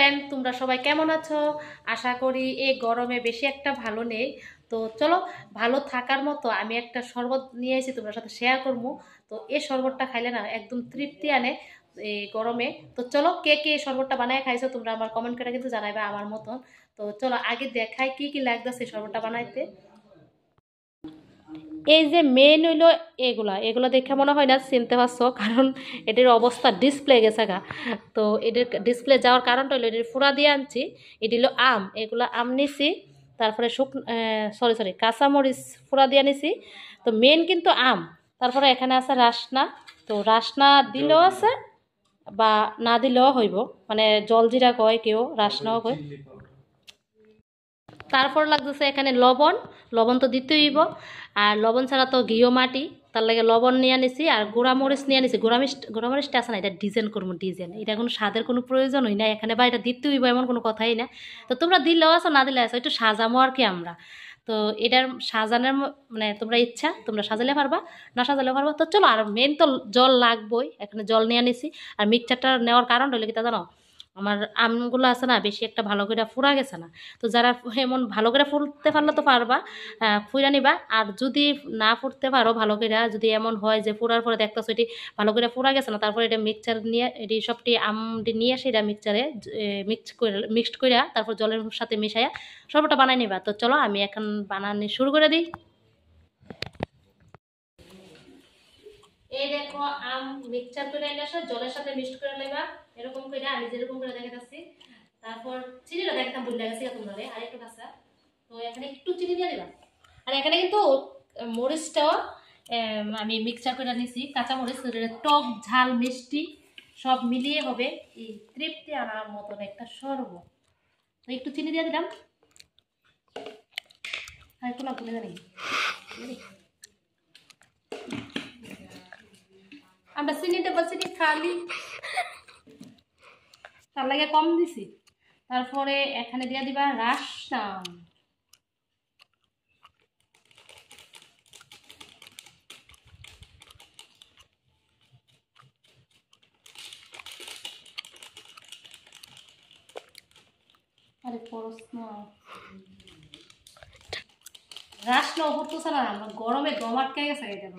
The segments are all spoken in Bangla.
ফ্রেন্ড, তোমরা সবাই কেমন আছো? আশা করি এই গরমে বেশি একটা ভালো নেই। তো চলো, ভালো থাকার মতো আমি একটা শরবত নিয়ে এসেছি, তোমার সাথে শেয়ার করবো। তো এই শরবতটা খাইলে না একদম তৃপ্তি আনে এই গরমে। তো চলো, কে কে এই শরবতটা বানায় খাইছো তোমরা আমার কমেন্ট করে কিন্তু জানাইবা আমার মতন। তো চলো আগে দেখাই কি কি লাগতেছে শরবতটা বানাইতে। এই যে মেন হইলো এগুলা এগুলা দেখে মনে হয় না চিনতে পারছো, কারণ এটির অবস্থা ডিসপ্লে গেছে গা। তো এটির ডিসপ্লে যাওয়ার কারণটা হলো এটির ফুরা দিয়ে আনছি। এটি হলো আম, এগুলো আম নিছি। তারপরে সরি কাঁচামরিচ ফুরা দিয়ে নিছি। তো মেন কিন্তু আম। তারপরে এখানে আছে রাসনা। তো রাসনা দিলেও আছে বা না দিলেও হইব, মানে জলজিরা কয় কেউ, রাসনাও কয়। তারপর লাগতেছে এখানে লবণ। লবণ তো দিতেই হইব, আর লবণ ছাড়া তো ঘিও মাটি। তার লাগে লবণ নিয়ে নিছি, আর গুঁড়ামরিচ নিয়ে নিছি। গুঁড়ামরিচটা আছে না, এটা ডিজাইন করবো, ডিজাইন। এটা কোনো স্বাদের কোনো প্রয়োজন হয় না এখানে, বা এটা দিতে হইব এমন কোনো কথাই না। তো তোমরা দিলেও আছো না দিলে আছো, একটু সাজামো আর কি আমরা। তো এটার সাজানোর মানে তোমরা ইচ্ছা, তোমরা সাজালে পারবা, না সাজালেও পারবা। তো চলো, আর মেন তো জল লাগবেই, এখানে জল নিয়ে নিছি। আর মিক্সচারটা নেওয়ার কারণ হলো কি তা জানো? আমার আমগুলো আছে না বেশি একটা ভালো করে ফুরা গেছে না। তো যারা এমন ভালো করে ফুলতে পারলে তো পারবা, ফুইরা নিবা। আর যদি না ফুটতে পারো ভালো করে, যদি এমন হয় যে ফুরার পরে দেখতেছো এটি ভালো করে ফুরা গেছে না, তারপরে এটা মিক্সচার নিয়ে এটি সবটি আমটি নিয়ে এসে এটা মিক্সচারে মিক্সড করে তারপর জলের সাথে মিশাইয়া সবটা বানাই নিবা। তো চলো আমি এখন বানানো শুরু করে দিই। এই দেখো, আম মিক্সচার করে এনে আসো, জলের সাথে মিক্সড করে নেবা এরকম করে, আমি যেরকম করে দেখাচ্ছি। তারপর চিনিটা দেখতাম ভুলে গেছি তোমরা, আর একটু কাঁচা। তো এখানে একটু চিনি দিয়ে দিবা। আর এখানে কিন্তু মরিচটাও আমি মিক্সচার করে নিছি, কাঁচা মরিচ। টক ঝাল মিষ্টি সব মিলিয়ে হবে এই তৃপ্তি আনার মতন একটা শরবত। তো একটু চিনি দিয়ে দিলাম, আর একটু লাগবে জানি। আমরা চিনিটা বলছি কি খালি, তার লাগে কম দিছি। তারপরে এখানে দিয়ে দিবা রাসনা। আরে প্রশ্ন রাসনা পড়তেছে না, আমরা গরমে দম আটকে গেছে এটা।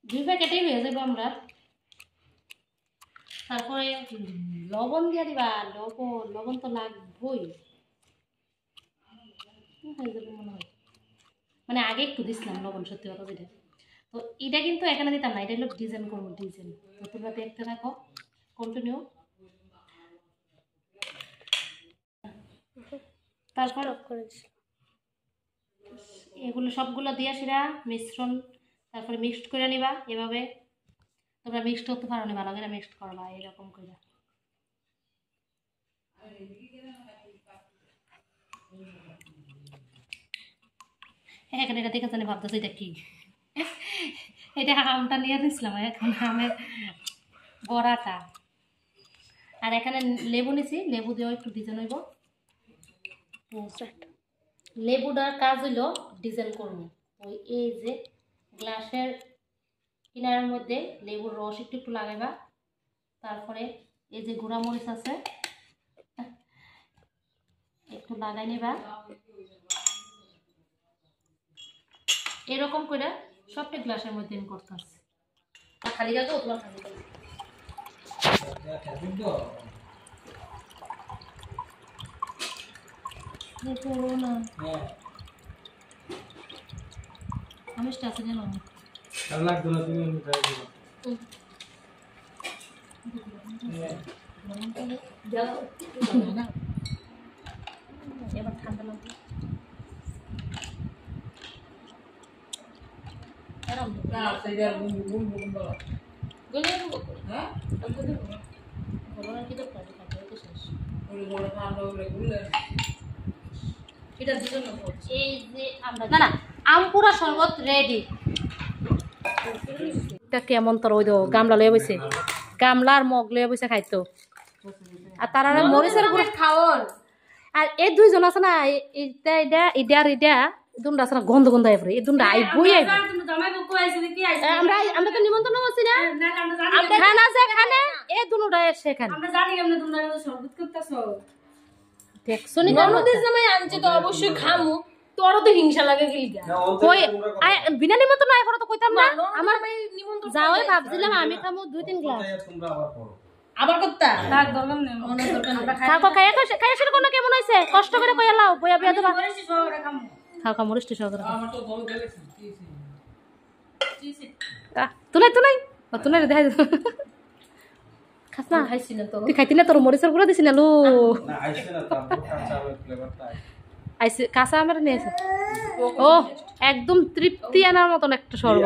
দুই প্যাকেটেই হয়ে যাবো আমরা। তারপরে লবণ দিয়ে দিবা, লবণ লবণ তো লাগবই, হয়ে যাবে মনে হয়। মানে আগে একটু দিছিলাম লবণ, সত্যি কথা যেটা। তো এটা কিন্তু এখানে দিতাম না, এটা হলো ডিজাইন করবো, ডিজাইন। তো তোমরা দেখতে থাকো, কন্টিনিউ। তারপর এগুলো সবগুলো দিয়ে সেটা মিশ্রণ তারপরে মিক্সড করে নিবা এভাবে। তোমরা মিক্সড করতে পারো না, ভালো করে মিক্সড করবা এরকম করে। এখানে এটা দেখে জানি ভাবতেছে এটা কি। এটা আমটা নিয়ে নিয়েছিলাম, এখন আমের বড়াটা। আর এখানে লেবু নিছি, লেবু দিয়েও একটু ডিজাইন হইব। লেবুটার কাজ হইল ডিজাইন করবো। ওই এই যে গ্লাসের কিনারের মধ্যে লেবুর রস একটু একটু লাগাইবা। তারপরে এই যে গুঁড়া মরিচ আছে একটু লাগাই নিবা, এরকম করে সবটা গ্লাসের মধ্যে আমি করতে আসছি। খালি গাছ তোমার খালি না আমি আছে জানো লাগতো না, তুমি এবার ঠান্ডা লাগবে। আম পুরা শরবত রেডি। কেমন তোর ওই গামলা লয়ে বসে, গামলা আর মগ লয়ে বসে খাইতো। আর তারা মরিচের গুঁড়া খাওয়ার। আর এই দুইজন আছে না, এটা এটা এটা আর এটা দুনটা আছে না গন্ধ গন্ধ আইবরে এই দুনটা আইবই আইব আমরা তো নিমন্ত্রণ করছি না খানা আছে খানে এই দুনুটা সেখানে আমরা জানি কেমনে তোমরা শরবত করতেছো দেখছো নি ননদের জামাই আনছে তো অবশ্যই খামু তোরও তো হিংসা লাগে গিলগা কই বিনা নিমন্ত্রণ আই তো কইতাম না আমার নিমন্ত্রণ যাওই ভাবছিলাম আমি খামু 2-3 গ্লাস তোমরা আবার পড়ো আবার করতা তার দরকার নেই অনেক দরকার আমরা খাও খাইয়া শুরু করো কেমন হইছে কষ্ট করে কইয়া লাও বইয়া বিয়া দেবা করেছি সবরে খামু খাও খাও মরিস সহকারে আমার তো বল গেলেছি তুলাই দেখা খাস না খাইছি না তো তুই খাইতি না তোর মরিচের গুঁড়া দিছি না লো না আইছে না তারপর কাঁচা আমের ফ্লেভারটা আইছে কাঁচা আমের নিয়েছে ও একদম তৃপ্তি আনার মতন একটা শরবত